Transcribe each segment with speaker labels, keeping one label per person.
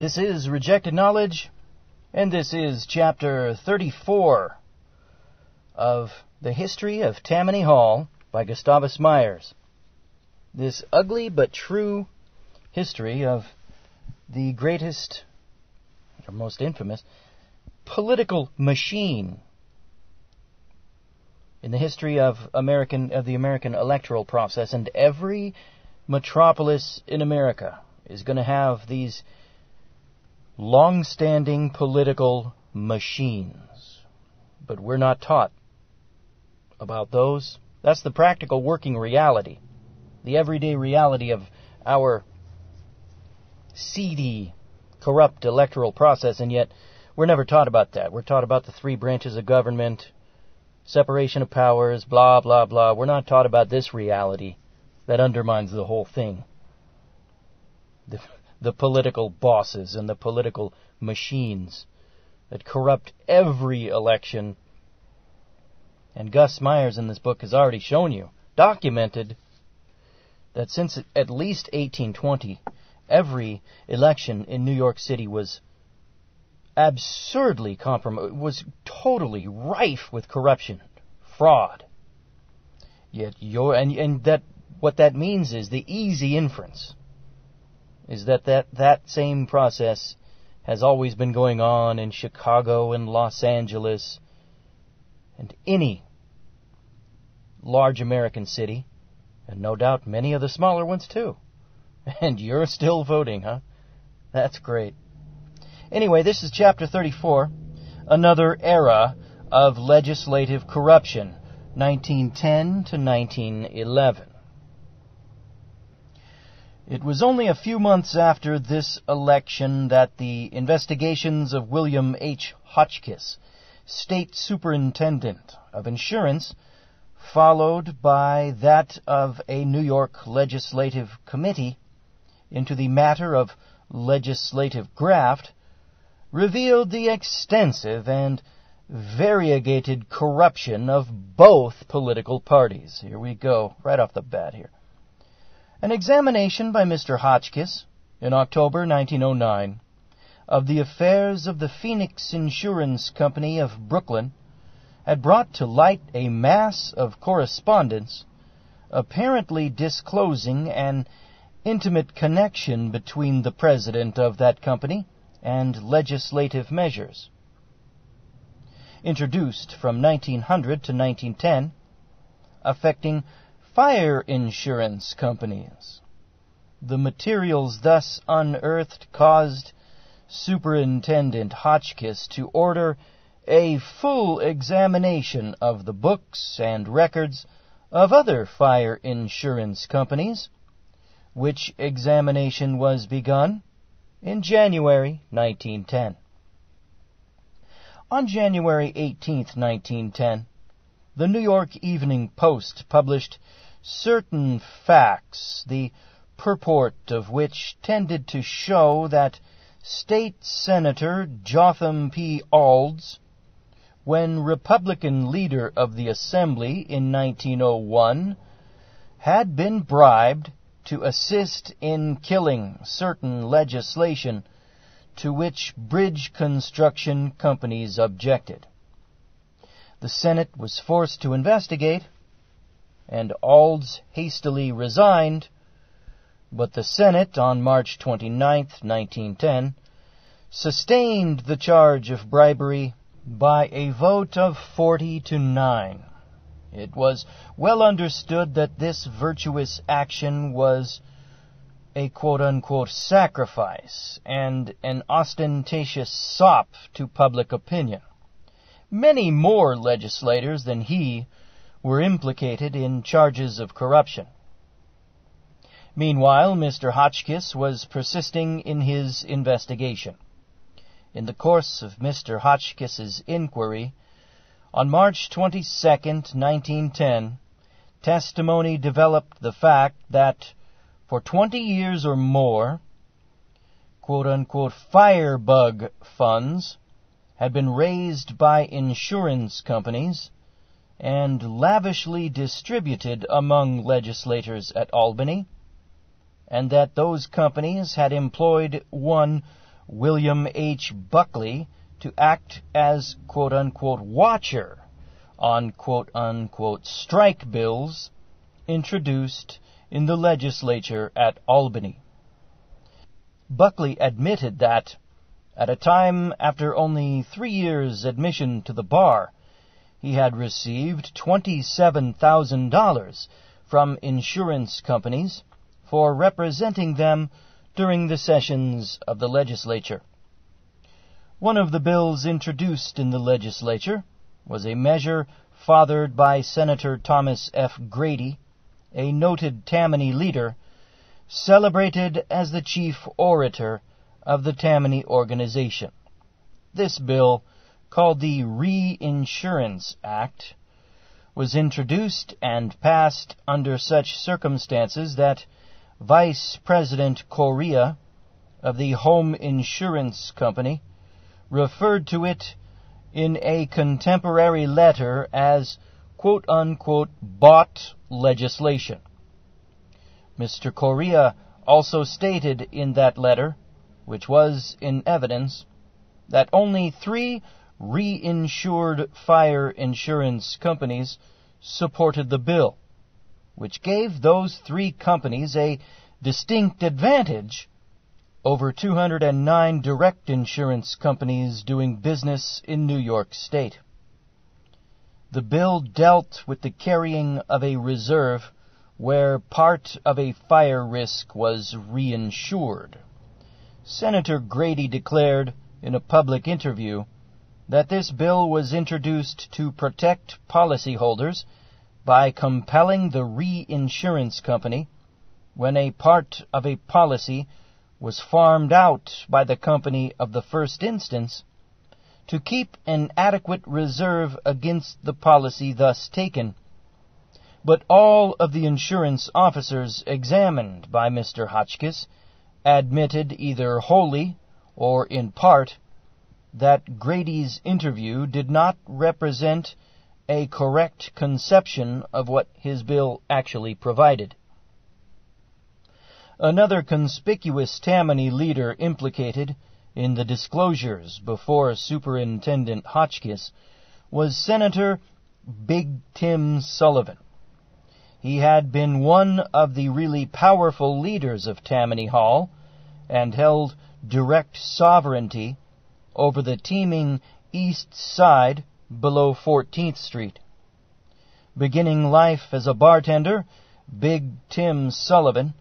Speaker 1: This is Rejected Knowledge, and this is Chapter 34 of The History of Tammany Hall by Gustavus Myers. This ugly but true history of the greatest, or most infamous, political machine in the history of the American electoral process, and every metropolis in America is going to have these long-standing political machines. But we're not taught about those. That's the practical working reality, the everyday reality of our seedy, corrupt electoral process, and yet we're never taught about that. We're taught about the three branches of government, separation of powers, blah, blah, blah. We're not taught about this reality that undermines the whole thing. The political bosses and the political machines that corrupt every election. And Gus Myers in this book has already shown you, documented, that since at least 1820, every election in New York City was absurdly was totally rife with corruption, fraud. Yet what that means is the easy inference is that same process has always been going on in Chicago and Los Angeles and any large American city, and no doubt many of the smaller ones too. And you're still voting, huh? That's great. Anyway, this is Chapter 34, another era of legislative corruption, 1910 to 1911. It was only a few months after this election that the investigations of William H. Hotchkiss, State Superintendent of Insurance, followed by that of a New York legislative committee into the matter of legislative graft, revealed the extensive and variegated corruption of both political parties. Here we go, right off the bat here. An examination by Mr. Hotchkiss in October 1909 of the affairs of the Phoenix Insurance Company of Brooklyn had brought to light a mass of correspondence apparently disclosing an intimate connection between the president of that company and legislative measures introduced from 1900 to 1910 affecting fire insurance companies. The materials thus unearthed caused Superintendent Hotchkiss to order a full examination of the books and records of other fire insurance companies, which examination was begun in January 1910. On January 18, 1910, the New York Evening Post published certain facts, the purport of which tended to show that State Senator Jotham P. Olds, when Republican leader of the Assembly in 1901, had been bribed to assist in killing certain legislation to which bridge construction companies objected. The Senate was forced to investigate, and Olds hastily resigned, but the Senate, on March 29, 1910, sustained the charge of bribery by a vote of 40 to 9. It was well understood that this virtuous action was a quote-unquote sacrifice and an ostentatious sop to public opinion. Many more legislators than he were implicated in charges of corruption. Meanwhile, Mr. Hotchkiss was persisting in his investigation. In the course of Mr. Hotchkiss's inquiry, on March 22, 1910, testimony developed the fact that for 20 years or more, quote-unquote firebug funds had been raised by insurance companies and lavishly distributed among legislators at Albany, and that those companies had employed one William H. Buckley to act as quote-unquote watcher on quote-unquote strike bills introduced in the legislature at Albany. Buckley admitted that, at a time after only 3 years' admission to the bar, he had received $27,000 from insurance companies for representing them during the sessions of the legislature. One of the bills introduced in the legislature was a measure fathered by Senator Thomas F. Grady, a noted Tammany leader, celebrated as the chief orator of the Tammany organization. This bill, called the Reinsurance Act, was introduced and passed under such circumstances that Vice President Correa of the Home Insurance Company referred to it in a contemporary letter as quote-unquote bought legislation. Mr. Correa also stated in that letter, which was in evidence, that only 3 reinsured fire insurance companies supported the bill, which gave those 3 companies a distinct advantage over 209 direct insurance companies doing business in New York State. The bill dealt with the carrying of a reserve where part of a fire risk was reinsured. Senator Grady declared in a public interview that this bill was introduced to protect policyholders by compelling the reinsurance company, when a part of a policy was farmed out by the company of the first instance, to keep an adequate reserve against the policy thus taken. But all of the insurance officers examined by Mr. Hotchkiss admitted either wholly or in part that Grady's interview did not represent a correct conception of what his bill actually provided. Another conspicuous Tammany leader implicated in the disclosures before Superintendent Hotchkiss was Senator Big Tim Sullivan. He had been one of the really powerful leaders of Tammany Hall and held direct sovereignty over the teeming east side below 14th Street. Beginning life as a bartender, Big Tim Sullivan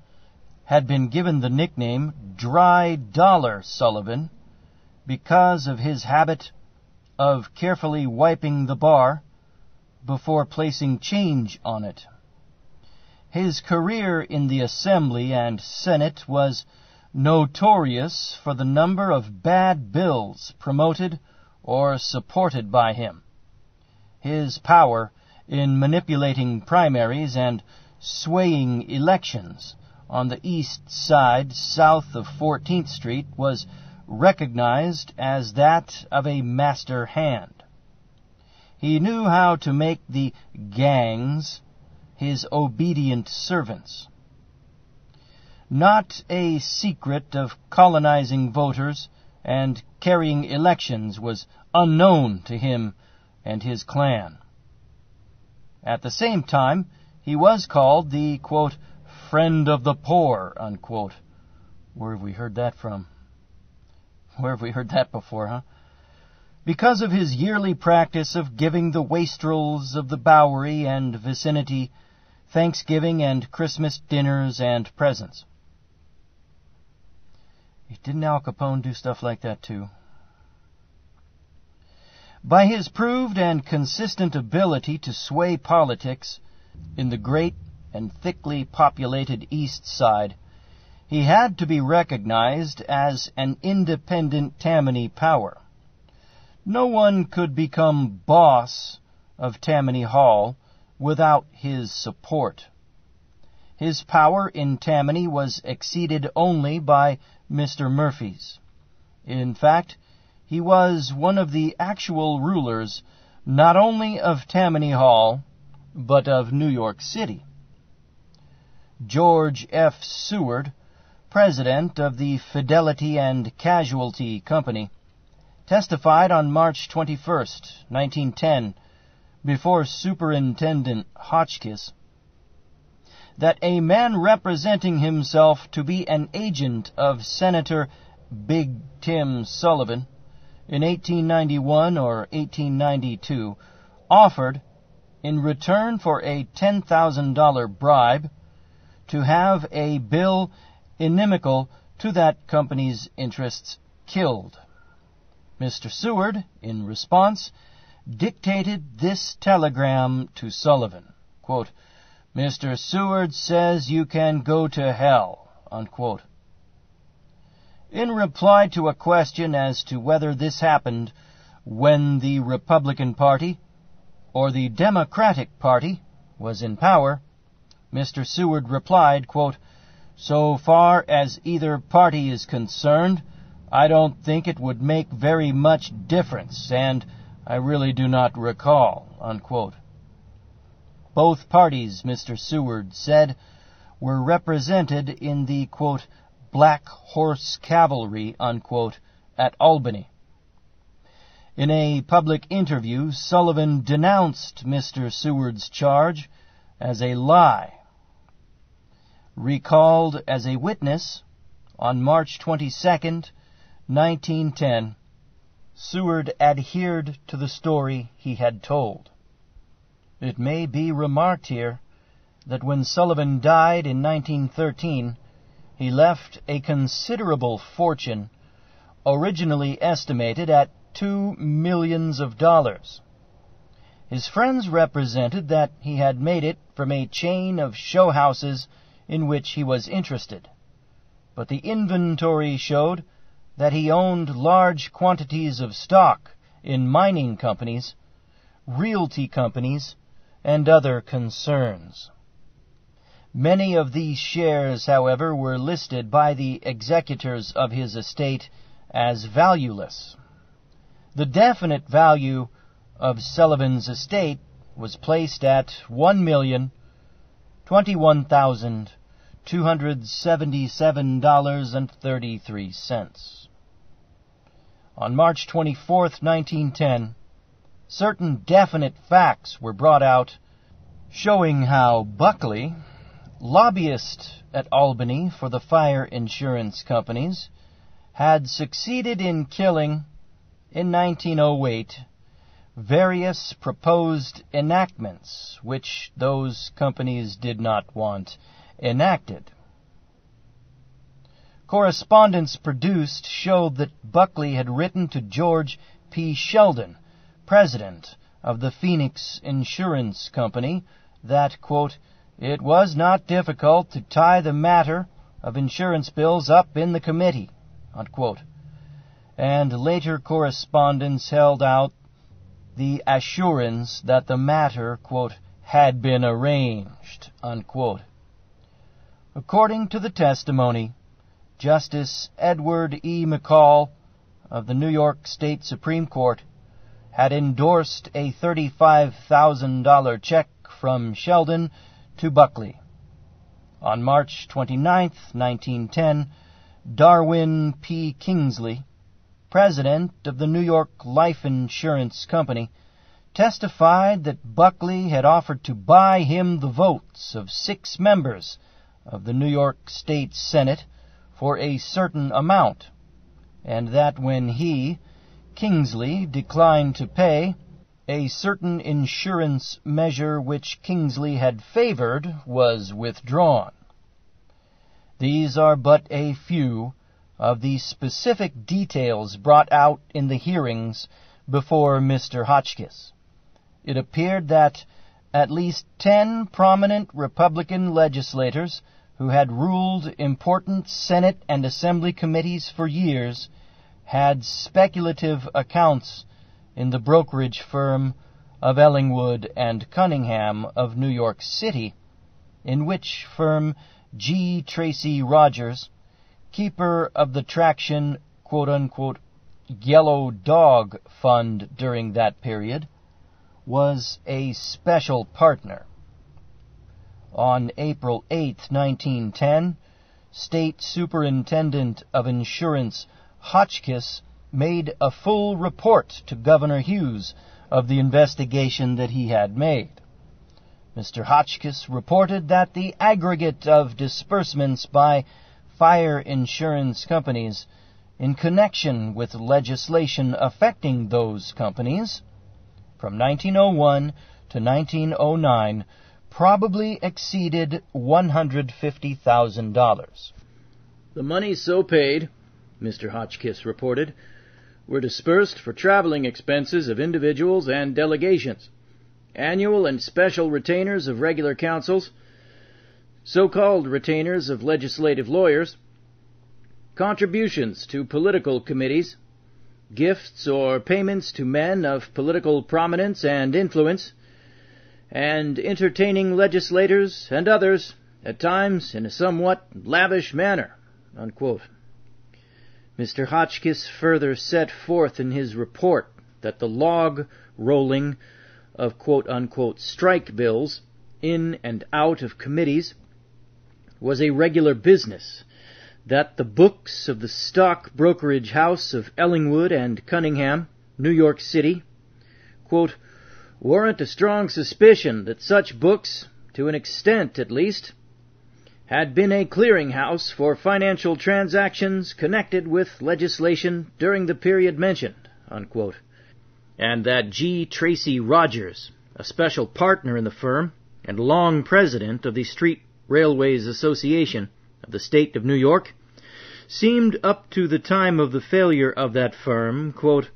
Speaker 1: had been given the nickname Dry Dollar Sullivan because of his habit of carefully wiping the bar before placing change on it. His career in the Assembly and Senate was notorious for the number of bad bills promoted or supported by him. His power in manipulating primaries and swaying elections on the east side south of 14th Street was recognized as that of a master hand. He knew how to make the gangs his obedient servants. Not a secret of colonizing voters and carrying elections was unknown to him and his clan. At the same time, he was called the, quote, friend of the poor, unquote. Where have we heard that from? Where have we heard that before, huh? Because of his yearly practice of giving the wastrels of the Bowery and vicinity Thanksgiving and Christmas dinners and presents. Didn't Al Capone do stuff like that too? By his proved and consistent ability to sway politics in the great and thickly populated East Side, he had to be recognized as an independent Tammany power. No one could become boss of Tammany Hall without his support. His power in Tammany was exceeded only by Mr. Murphy's. In fact, he was one of the actual rulers not only of Tammany Hall, but of New York City. George F. Seward president of the Fidelity and Casualty Company, testified on March 21, 1910, before Superintendent Hotchkiss, that a man representing himself to be an agent of Senator Big Tim Sullivan in 1891 or 1892 offered, in return for a $10,000 bribe, to have a bill inimical to that company's interests killed. Mr. Seward, in response, dictated this telegram to Sullivan, quote, "Mr. Seward says you can go to hell," unquote. In reply to a question as to whether this happened when the Republican Party or the Democratic Party was in power, Mr. Seward replied, quote, "So far as either party is concerned, I don't think it would make very much difference, and I really do not recall," unquote. Both parties, Mr. Seward said, were represented in the, quote, "Black Horse Cavalry," unquote, at Albany. In a public interview, Sullivan denounced Mr. Seward's charge as a lie. Recalled as a witness on March 22, 1910, Seward adhered to the story he had told. It may be remarked here that when Sullivan died in 1913, he left a considerable fortune, originally estimated at $2 million. His friends represented that he had made it from a chain of show houses in which he was interested, but the inventory showed that he owned large quantities of stock in mining companies, realty companies, and other concerns. Many of these shares, however, were listed by the executors of his estate as valueless. The definite value of Sullivan's estate was placed at $1,021,277.33. On March 24, 1910, certain definite facts were brought out showing how Buckley, lobbyist at Albany for the fire insurance companies, had succeeded in killing, in 1908, various proposed enactments which those companies did not want enacted. Correspondence produced showed that Buckley had written to George P. Sheldon, president of the Phoenix Insurance Company, that, quote, "It was not difficult to tie the matter of insurance bills up in the committee," unquote. And later correspondence held out the assurance that the matter, quote, "had been arranged," unquote. According to the testimony, Justice Edward E. McCall of the New York State Supreme Court had endorsed a $35,000 check from Sheldon to Buckley. On March 29, 1910, Darwin P. Kingsley, president of the New York Life Insurance Company, testified that Buckley had offered to buy him the votes of 6 members of the New York State Senate for a certain amount, and that when he, Kingsley, declined to pay, a certain insurance measure which Kingsley had favored was withdrawn. These are but a few of the specific details brought out in the hearings before Mr. Hotchkiss. It appeared that at least 10 prominent Republican legislators who had ruled important Senate and Assembly committees for years had speculative accounts in the brokerage firm of Ellingwood and Cunningham of New York City, in which firm G. Tracy Rogers, keeper of the Traction, quote-unquote, Yellow Dog Fund during that period, was a special partner. On April 8, 1910, State Superintendent of Insurance Hotchkiss made a full report to Governor Hughes of the investigation that he had made. Mr. Hotchkiss reported that the aggregate of disbursements by fire insurance companies in connection with legislation affecting those companies from 1901 to 1909 probably exceeded $150,000. The money so paid, Mr. Hotchkiss reported, were dispersed for traveling expenses of individuals and delegations, annual and special retainers of regular councils, so-called retainers of legislative lawyers, contributions to political committees, gifts or payments to men of political prominence and influence, and entertaining legislators and others, at times in a somewhat lavish manner, unquote. Mr. Hotchkiss further set forth in his report that the log rolling of quote-unquote strike bills in and out of committees was a regular business, that the books of the stock brokerage house of Ellingwood and Cunningham, New York City, quote, warrant a strong suspicion that such books, to an extent at least, had been a clearinghouse for financial transactions connected with legislation during the period mentioned, unquote, and that G. Tracy Rogers, a special partner in the firm and long president of the Street Railways Association of the State of New York, seemed up to the time of the failure of that firm, quote,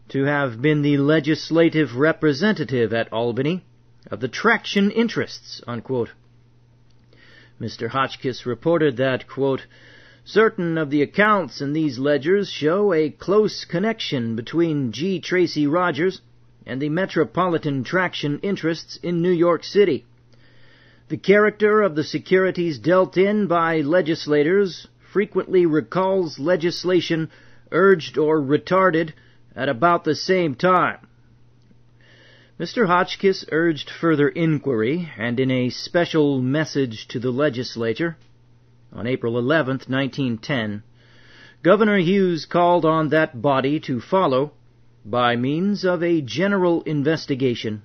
Speaker 1: to have been the legislative representative at Albany of the traction interests, unquote. Mr. Hotchkiss reported that, quote, certain of the accounts in these ledgers show a close connection between G. Tracy Rogers and the metropolitan traction interests in New York City. The character of the securities dealt in by legislators frequently recalls legislation urged or retarded at about the same time. Mr. Hotchkiss urged further inquiry, and in a special message to the legislature on April 11, 1910, Governor Hughes called on that body to follow, by means of a general investigation,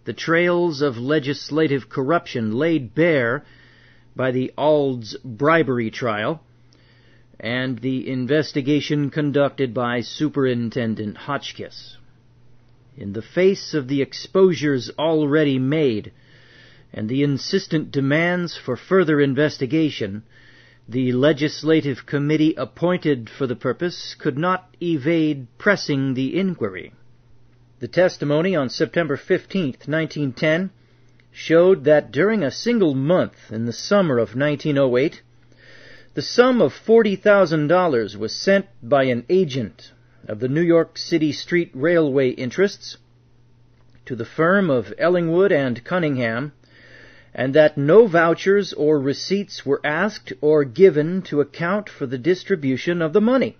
Speaker 1: the trails of legislative corruption laid bare by the Ald's bribery trial, and the investigation conducted by Superintendent Hotchkiss. In the face of the exposures already made and the insistent demands for further investigation, the legislative committee appointed for the purpose could not evade pressing the inquiry. The testimony on September 15, 1910, showed that during a single month in the summer of 1908, the sum of $40,000 was sent by an agent of the New York City Street Railway interests to the firm of Ellingwood and Cunningham, and that no vouchers or receipts were asked or given to account for the distribution of the money.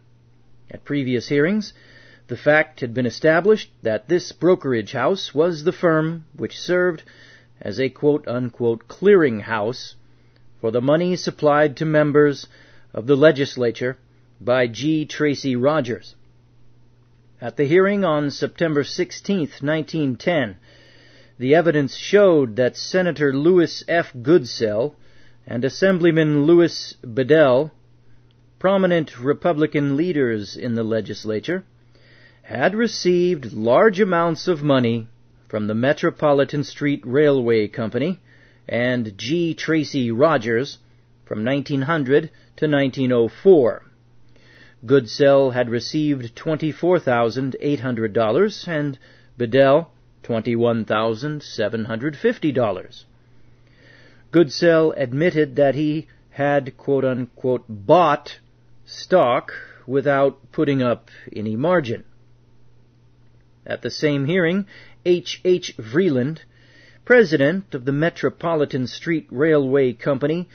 Speaker 1: At previous hearings, the fact had been established that this brokerage house was the firm which served as a quote-unquote clearing house for the money supplied to members of the legislature by G. Tracy Rogers. At the hearing on September 16, 1910, the evidence showed that Senator Lewis F. Goodsell and Assemblyman Louis Bedell, prominent Republican leaders in the legislature, had received large amounts of money from the Metropolitan Street Railway Company and G. Tracy Rogers from 1900 to 1904. Goodsell had received $24,800 and Bedell $21,750. Goodsell admitted that he had quote-unquote bought stock without putting up any margin. At the same hearing, H. Vreeland, president of the Metropolitan Street Railway Company,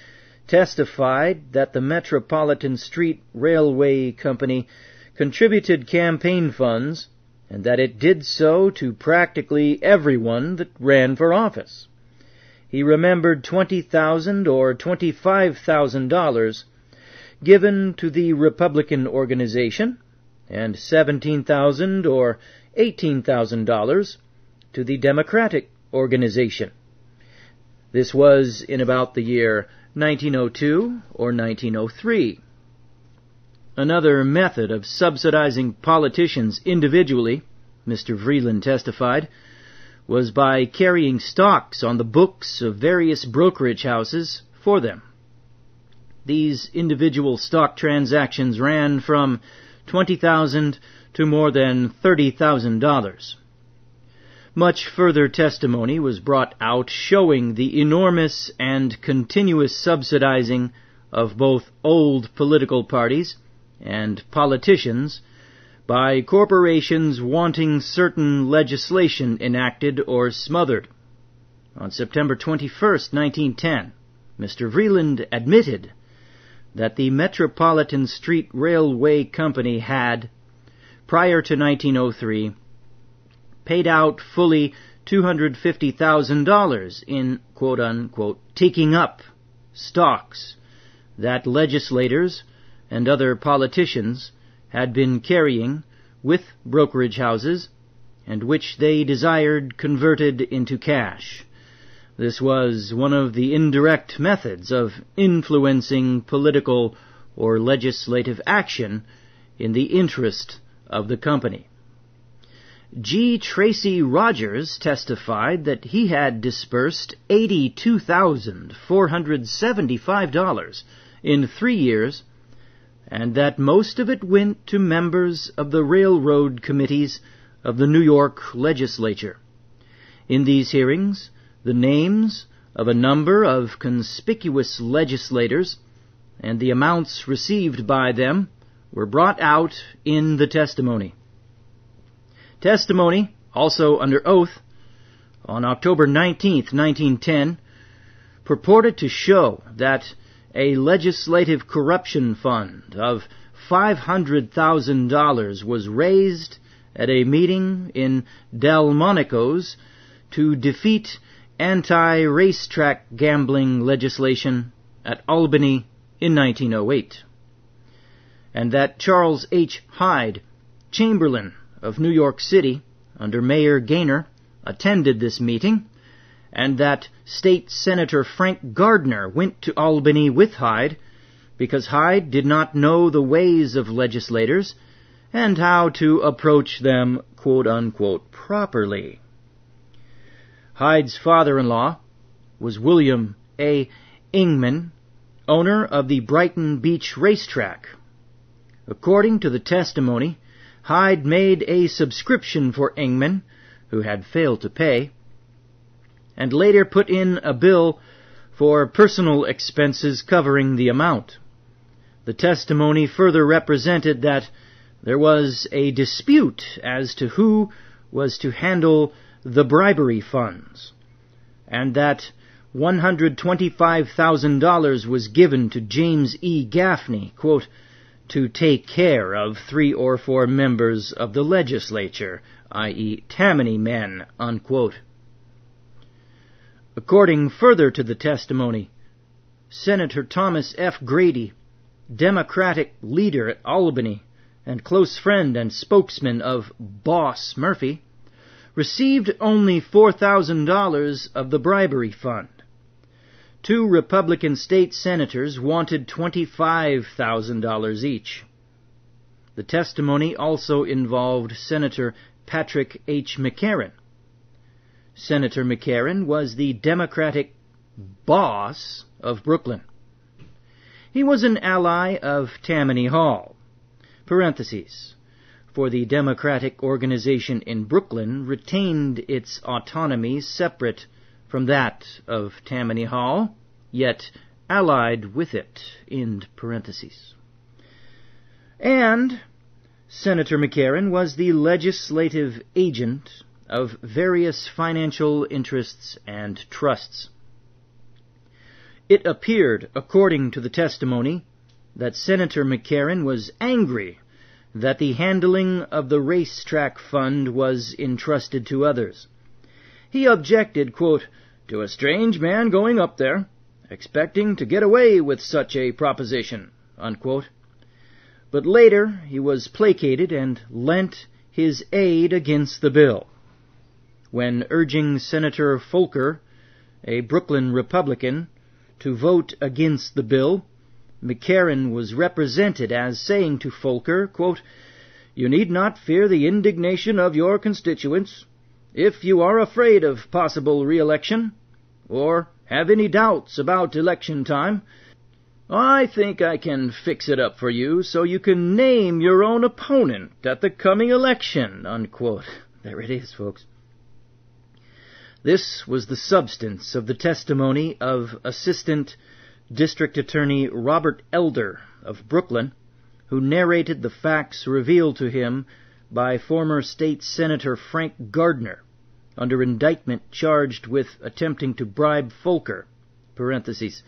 Speaker 1: testified that the Metropolitan Street Railway Company contributed campaign funds and that it did so to practically everyone that ran for office. he remembered $20,000 or $25,000 given to the Republican organization and $17,000 or $18,000 to the Democratic organization. This was in about the year 1902 or 1903. Another method of subsidizing politicians individually, Mr. Vreeland testified, was by carrying stocks on the books of various brokerage houses for them. These individual stock transactions ran from $20,000 to more than $30,000. Much further testimony was brought out showing the enormous and continuous subsidizing of both old political parties and politicians by corporations wanting certain legislation enacted or smothered. On September 21, 1910, Mr. Vreeland admitted that the Metropolitan Street Railway Company had, prior to 1903, paid out fully $250,000 in quote-unquote taking up stocks that legislators and other politicians had been carrying with brokerage houses and which they desired converted into cash. This was one of the indirect methods of influencing political or legislative action in the interest of the company. G. Tracy Rogers testified that he had disbursed $82,475 in 3 years, and that most of it went to members of the railroad committees of the New York legislature. In these hearings, the names of a number of conspicuous legislators and the amounts received by them were brought out in the testimony. Testimony, also under oath, on October 19, 1910, purported to show that a legislative corruption fund of $500,000 was raised at a meeting in Delmonico's to defeat anti-racetrack gambling legislation at Albany in 1908, and that Charles H. Hyde, Chamberlain of New York City, under Mayor Gaynor, attended this meeting, and that State Senator Frank Gardner went to Albany with Hyde because Hyde did not know the ways of legislators and how to approach them, quote-unquote, properly. Hyde's father-in-law was William A. Ingman, owner of the Brighton Beach Racetrack. According to the testimony, Hyde made a subscription for Ingman, who had failed to pay, and later put in a bill for personal expenses covering the amount. The testimony further represented that there was a dispute as to who was to handle the bribery funds, and that $125,000 was given to James E. Gaffney, quote, to take care of 3 or 4 members of the legislature, i.e. Tammany men, unquote. According further to the testimony, Senator Thomas F. Grady, Democratic leader at Albany and close friend and spokesman of Boss Murphy, received only $4,000 of the bribery fund. 2 Republican state senators wanted $25,000 each. The testimony also involved Senator Patrick H. McCarran. Senator McCarran was the Democratic boss of Brooklyn. He was an ally of Tammany Hall. Parentheses. For the Democratic organization in Brooklyn retained its autonomy separate from that of Tammany Hall, yet allied with it, end parentheses. And Senator McCarran was the legislative agent of various financial interests and trusts. It appeared, according to the testimony, that Senator McCarran was angry that the handling of the racetrack fund was entrusted to others. He objected, quote, to a strange man going up there, expecting to get away with such a proposition," unquote. But later he was placated and lent his aid against the bill. When urging Senator Folker, a Brooklyn Republican, to vote against the bill, McCarran was represented as saying to Folker, quote, "You need not fear the indignation of your constituents. If you are afraid of possible re-election, or have any doubts about election time, I think I can fix it up for you so you can name your own opponent at the coming election," unquote. There it is, folks. This was the substance of the testimony of Assistant District Attorney Robert Elder of Brooklyn, who narrated the facts revealed to him by former State Senator Frank Gardner, under indictment charged with attempting to bribe Folker. Parentheses.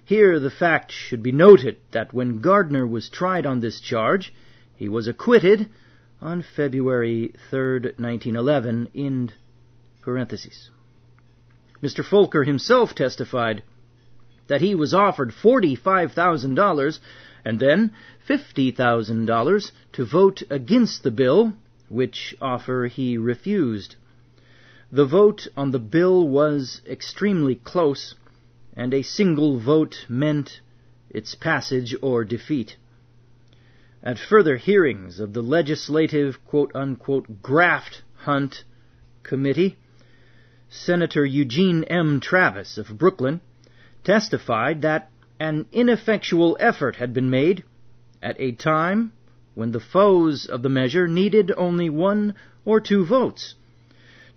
Speaker 1: Here the fact should be noted that when Gardner was tried on this charge, he was acquitted on February 3, 1911, end parentheses. Mr. Folker himself testified that he was offered $45,000 and then $50,000 to vote against the bill, which offer he refused. The vote on the bill was extremely close, and a single vote meant its passage or defeat. At further hearings of the legislative quote-unquote graft hunt committee, Senator Eugene M. Travis of Brooklyn testified that an ineffectual effort had been made at a time when the foes of the measure needed only 1 or 2 votes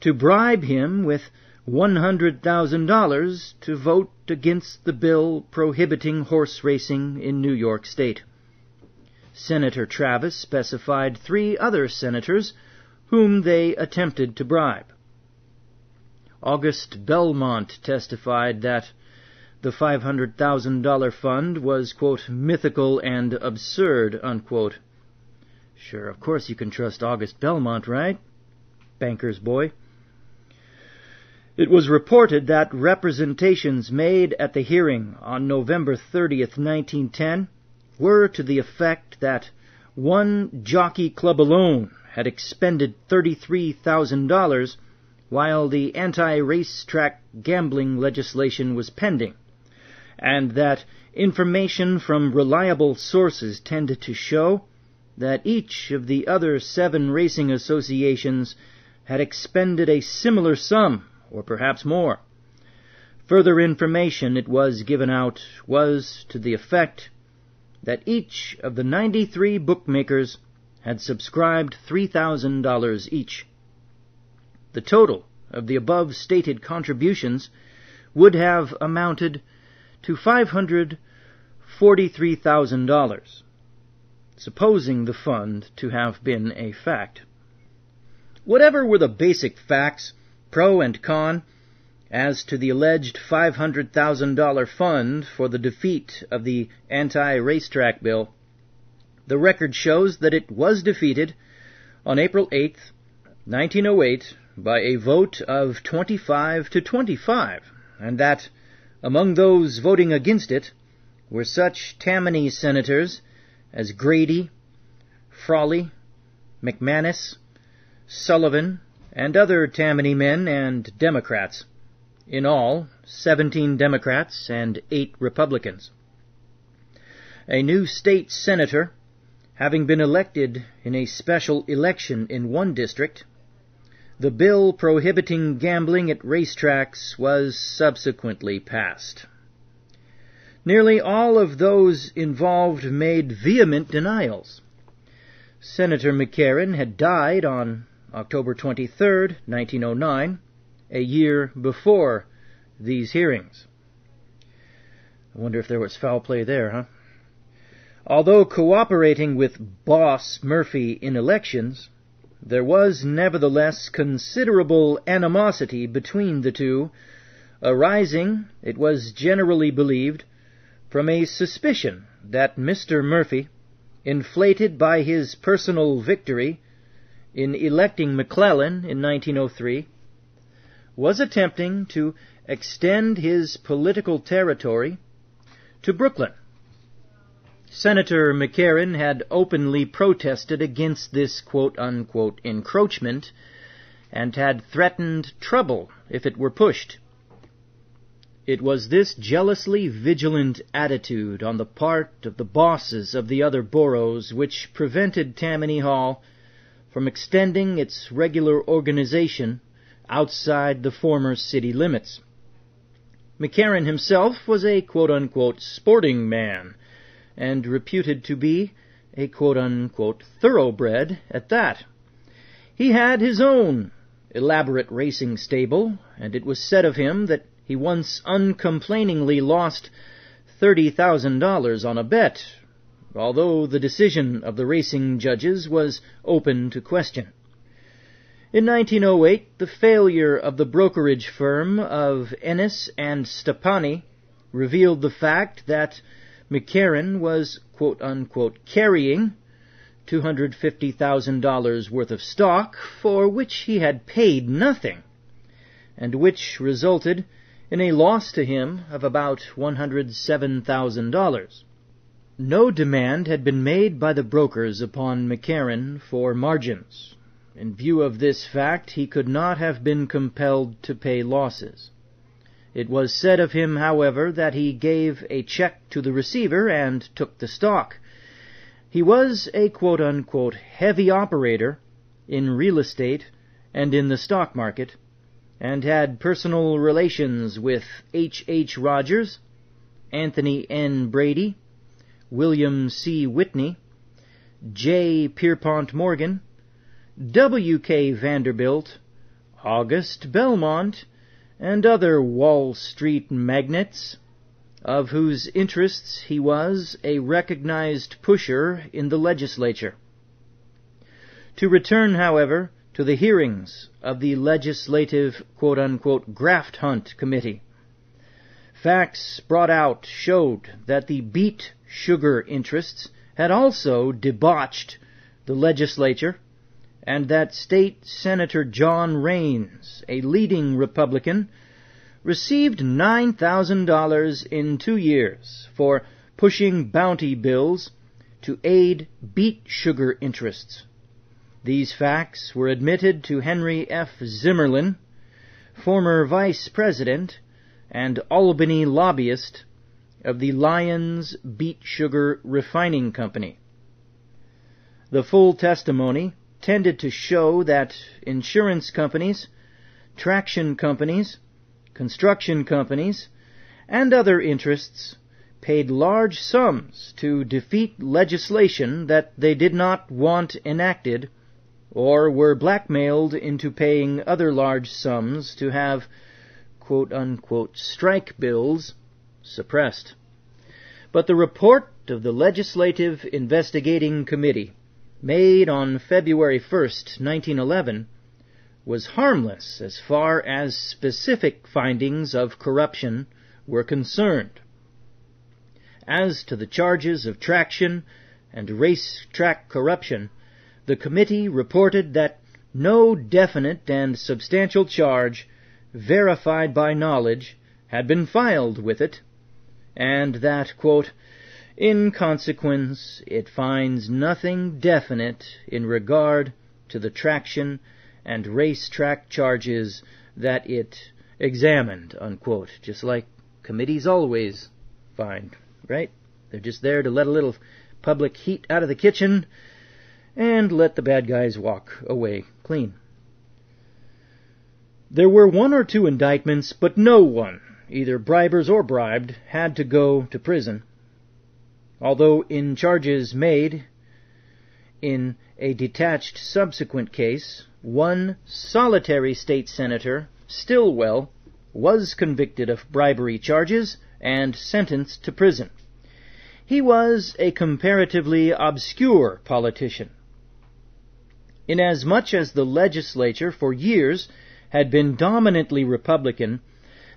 Speaker 1: to bribe him with $100,000 to vote against the bill prohibiting horse racing in New York State. Senator Travis specified 3 other senators whom they attempted to bribe. August Belmont testified that the $500,000 fund was, quote, mythical and absurd, unquote. Sure, of course you can trust August Belmont, right? Banker's boy. It was reported that representations made at the hearing on November 30th, 1910, were to the effect that one jockey club alone had expended $33,000 while the anti-racetrack gambling legislation was pending, and that information from reliable sources tended to show that each of the other 7 racing associations had expended a similar sum, or perhaps more. Further information, it was given out, was to the effect that each of the 93 bookmakers had subscribed $3,000 each. The total of the above-stated contributions would have amounted to $543,000, supposing the fund to have been a fact. Whatever were the basic facts, pro and con, as to the alleged $500,000 fund for the defeat of the anti-racetrack bill, the record shows that it was defeated on April 8th, 1908, by a vote of 25 to 25, and that among those voting against it were such Tammany senators as Grady, Frawley, McManus, Sullivan, and other Tammany men and Democrats. In all, 17 Democrats and 8 Republicans. A new state senator, having been elected in a special election in one district, the bill prohibiting gambling at racetracks was subsequently passed. Nearly all of those involved made vehement denials. Senator McCarran had died on October 23, 1909, a year before these hearings. I wonder if there was foul play there, huh? Although cooperating with Boss Murphy in elections, there was nevertheless considerable animosity between the two, arising, it was generally believed, from a suspicion that Mr. Murphy, inflated by his personal victory in electing McClellan in 1903, was attempting to extend his political territory to Brooklyn. Senator McCarran had openly protested against this quote-unquote encroachment and had threatened trouble if it were pushed. It was this jealously vigilant attitude on the part of the bosses of the other boroughs which prevented Tammany Hall from extending its regular organization outside the former city limits. McCarran himself was a quote-unquote sporting man, and reputed to be a quote-unquote thoroughbred at that. He had his own elaborate racing stable, and it was said of him that he once uncomplainingly lost $30,000 on a bet, although the decision of the racing judges was open to question. In 1908, the failure of the brokerage firm of Ennis and Stepani revealed the fact that McCarran was, quote-unquote, carrying $250,000 worth of stock for which he had paid nothing, and which resulted in a loss to him of about $107,000. No demand had been made by the brokers upon McCarran for margins. In view of this fact, he could not have been compelled to pay losses. It was said of him, however, that he gave a check to the receiver and took the stock. He was a quote-unquote heavy operator in real estate and in the stock market, and had personal relations with H. Rogers, Anthony N. Brady, William C. Whitney, J. Pierpont Morgan, W. K. Vanderbilt, August Belmont, and other Wall Street magnates, of whose interests he was a recognized pusher in the legislature. To return, however, to the hearings of the legislative quote-unquote graft hunt committee. Facts brought out showed that the beet sugar interests had also debauched the legislature, and that State Senator John Raines, a leading Republican, received $9,000 in 2 years for pushing bounty bills to aid beet sugar interests. These facts were admitted to Henry F. Zimmerlin, former vice president and Albany lobbyist of the Lyons Beet Sugar Refining Company. The full testimony tended to show that insurance companies, traction companies, construction companies, and other interests paid large sums to defeat legislation that they did not want enacted, or were blackmailed into paying other large sums to have quote-unquote strike bills suppressed. But the report of the Legislative Investigating Committee, made on February 1st, 1911, was harmless as far as specific findings of corruption were concerned. As to the charges of traction and racetrack corruption, the committee reported that no definite and substantial charge, verified by knowledge, had been filed with it, and that, quote, in consequence, it finds nothing definite in regard to the traction and racetrack charges that it examined, unquote. Just like committees always find, right? They're just there to let a little public heat out of the kitchen and let the bad guys walk away clean. There were 1 or 2 indictments, but no one, either bribers or bribed, had to go to prison. Although in charges made in a detached subsequent case, one solitary state senator, Stillwell, was convicted of bribery charges and sentenced to prison. He was a comparatively obscure politician. Inasmuch as the legislature for years had been dominantly Republican,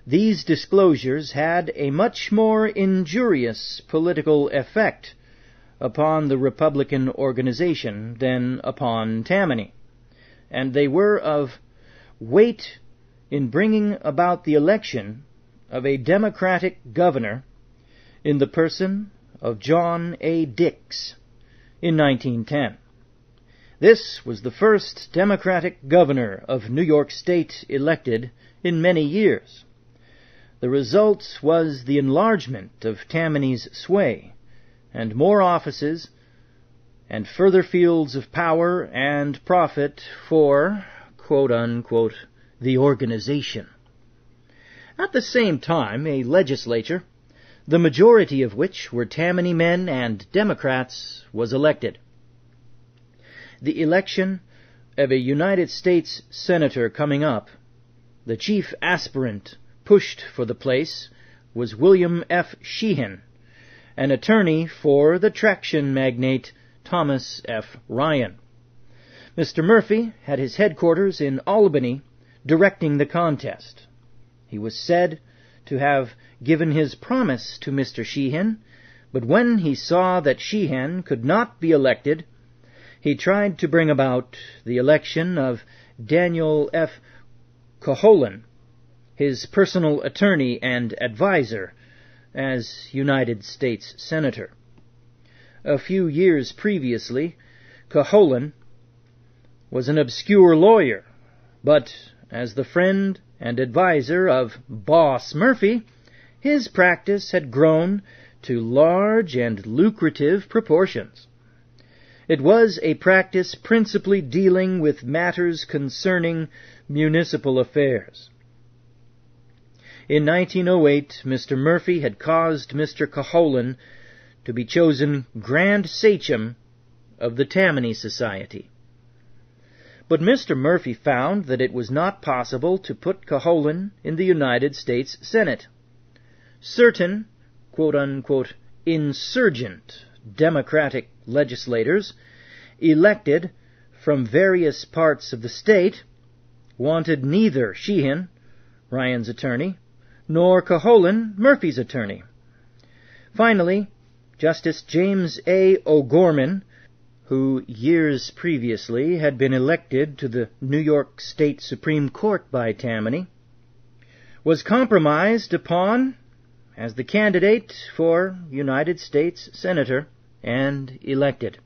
Speaker 1: these disclosures had a much more injurious political effect upon the Republican organization than upon Tammany, and they were of weight in bringing about the election of a Democratic governor in the person of John A. Dix in 1910. This was the first Democratic governor of New York State elected in many years. The result was the enlargement of Tammany's sway, and more offices, and further fields of power and profit for, quote-unquote, the organization. At the same time, a legislature, the majority of which were Tammany men and Democrats, was elected. The election of a United States Senator coming up, the chief aspirant pushed for the place was William F. Sheehan, an attorney for the traction magnate Thomas F. Ryan. Mr. Murphy had his headquarters in Albany, directing the contest. He was said to have given his promise to Mr. Sheehan, but when he saw that Sheehan could not be elected, he tried to bring about the election of Daniel F. Coholan, his personal attorney and advisor, as United States Senator. A few years previously, Coholan was an obscure lawyer, but as the friend and advisor of Boss Murphy, his practice had grown to large and lucrative proportions. It was a practice principally dealing with matters concerning municipal affairs. In 1908, Mr. Murphy had caused Mr. Coholan to be chosen Grand Sachem of the Tammany Society. But Mr. Murphy found that it was not possible to put Coholan in the United States Senate. Certain, quote-unquote, insurgent Democratic legislators, elected from various parts of the state, wanted neither Sheehan, Ryan's attorney, nor Coholan, Murphy's attorney. Finally, Justice James A. O'Gorman, who years previously had been elected to the New York State Supreme Court by Tammany, was compromised upon as the candidate for United States Senator and elected.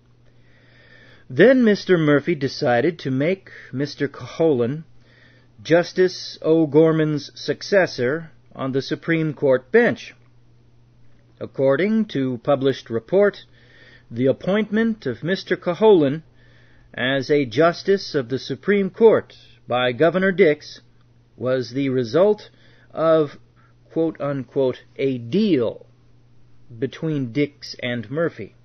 Speaker 1: Then Mr. Murphy decided to make Mr. Coholan Justice O'Gorman's successor on the Supreme Court bench. According to published report, the appointment of Mr. Coholan as a Justice of the Supreme Court by Governor Dix was the result of, quote-unquote, a deal between Dix and Murphy.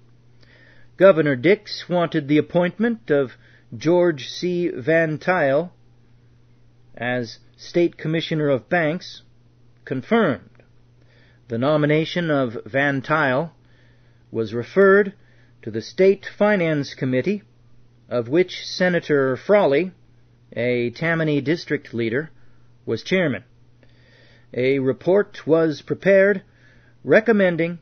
Speaker 1: Governor Dix wanted the appointment of George C. Van Tuyl as State Commissioner of Banks confirmed. The nomination of Van Tuyl was referred to the State Finance Committee, of which Senator Frawley, a Tammany district leader, was chairman. A report was prepared recommending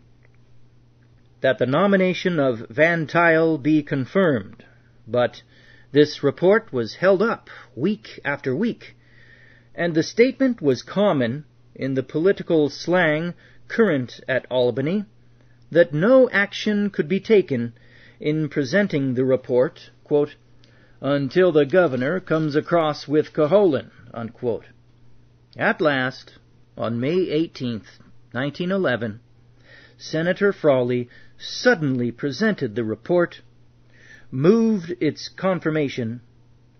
Speaker 1: that the nomination of Van Tuyl be confirmed, but this report was held up week after week, and the statement was common in the political slang current at Albany that no action could be taken in presenting the report, quote, until the governor comes across with Coholan, unquote. At last, on May 18th, 1911, Senator Frawley suddenly presented the report, moved its confirmation,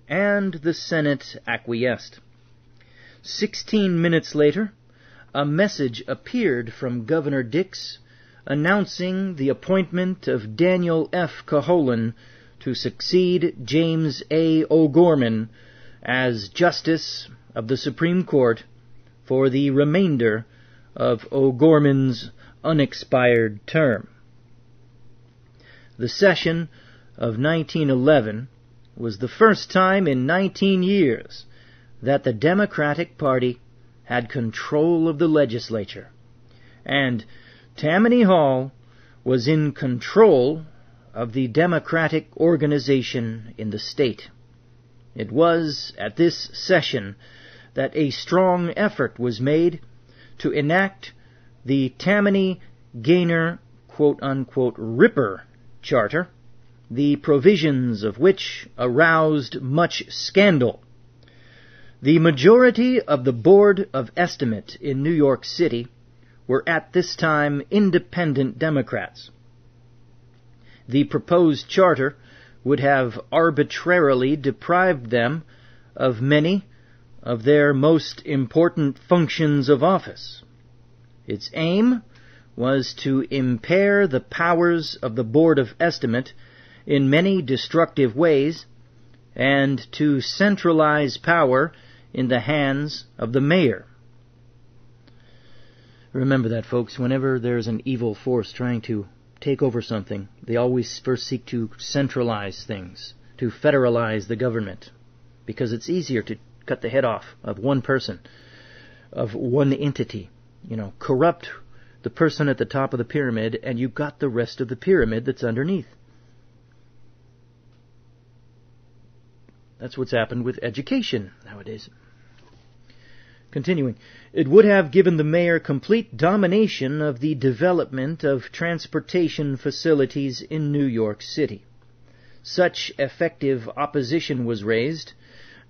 Speaker 1: and the Senate acquiesced. 16 minutes later, a message appeared from Governor Dix announcing the appointment of Daniel F. Coholan to succeed James A. O'Gorman as Justice of the Supreme Court for the remainder of O'Gorman's unexpired term. The session of 1911 was the first time in 19 years that the Democratic Party had control of the legislature, and Tammany Hall was in control of the Democratic organization in the state. It was at this session that a strong effort was made to enact the Tammany Gainer quote-unquote Ripper Charter, the provisions of which aroused much scandal. The majority of the Board of Estimate in New York City were at this time independent Democrats. The proposed charter would have arbitrarily deprived them of many of their most important functions of office. Its aim was to impair the powers of the Board of Estimate in many destructive ways and to centralize power in the hands of the mayor. Remember that, folks. Whenever there's an evil force trying to take over something, they always first seek to centralize things, to federalize the government, because it's easier to cut the head off of one person, of one entity. Corrupt the person at the top of the pyramid, and you've got the rest of the pyramid that's underneath. That's what's happened with education nowadays. Continuing, it would have given the mayor complete domination of the development of transportation facilities in New York City. Such effective opposition was raised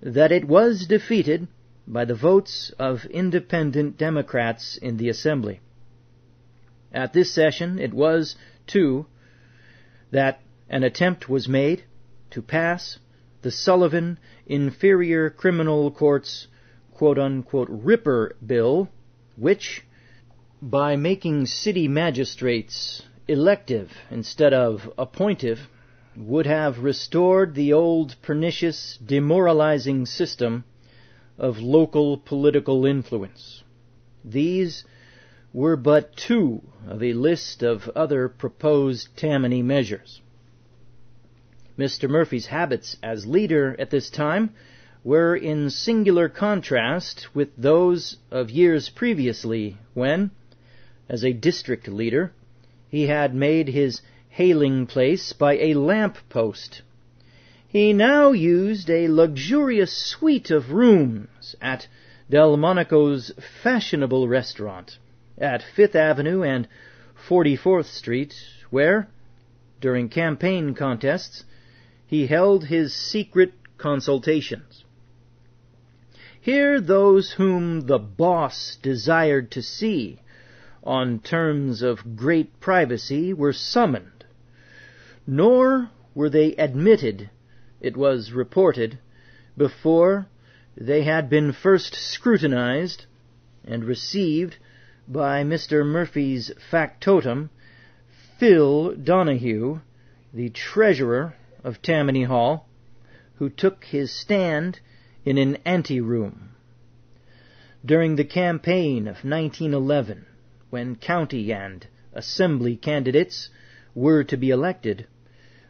Speaker 1: that it was defeated by the votes of independent Democrats in the Assembly. At this session, it was, too, that an attempt was made to pass the Sullivan Inferior Criminal Court's quote-unquote Ripper Bill, which, by making city magistrates elective instead of appointive, would have restored the old pernicious, demoralizing system of local political influence. These were but two of a list of other proposed Tammany measures. Mr. Murphy's habits as leader at this time were in singular contrast with those of years previously when, as a district leader, he had made his hailing place by a lamp post. He now used a luxurious suite of rooms at Delmonico's fashionable restaurant at Fifth Avenue and 44th Street, where, during campaign contests, he held his secret consultations. Here those whom the boss desired to see on terms of great privacy were summoned, nor were they admitted, it was reported, before they had been first scrutinized and received by Mr. Murphy's factotum, Phil Donahue, the treasurer of Tammany Hall, who took his stand in an anteroom. During the campaign of 1911, when county and assembly candidates were to be elected,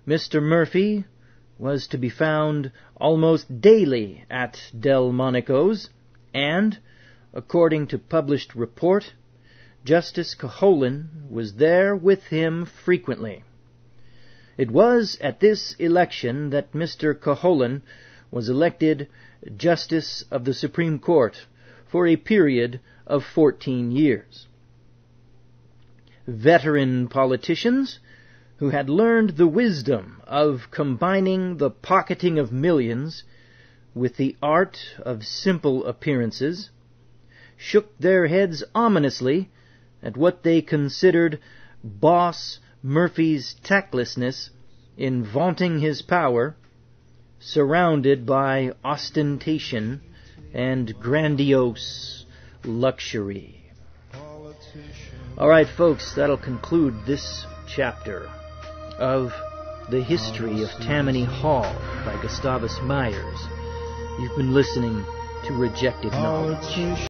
Speaker 1: Mr. Murphy was to be found almost daily at Delmonico's, and, according to published report, Justice Caholen was there with him frequently. It was at this election that Mr. Caholen was elected Justice of the Supreme Court for a period of 14 years. Veteran politicians who had learned the wisdom of combining the pocketing of millions with the art of simple appearances shook their heads ominously at what they considered Boss Murphy's tactlessness in vaunting his power, surrounded by ostentation and grandiose luxury. All right, folks, that'll conclude this chapter of The History of Tammany Hall by Gustavus Myers. You've been listening to Rejected Knowledge.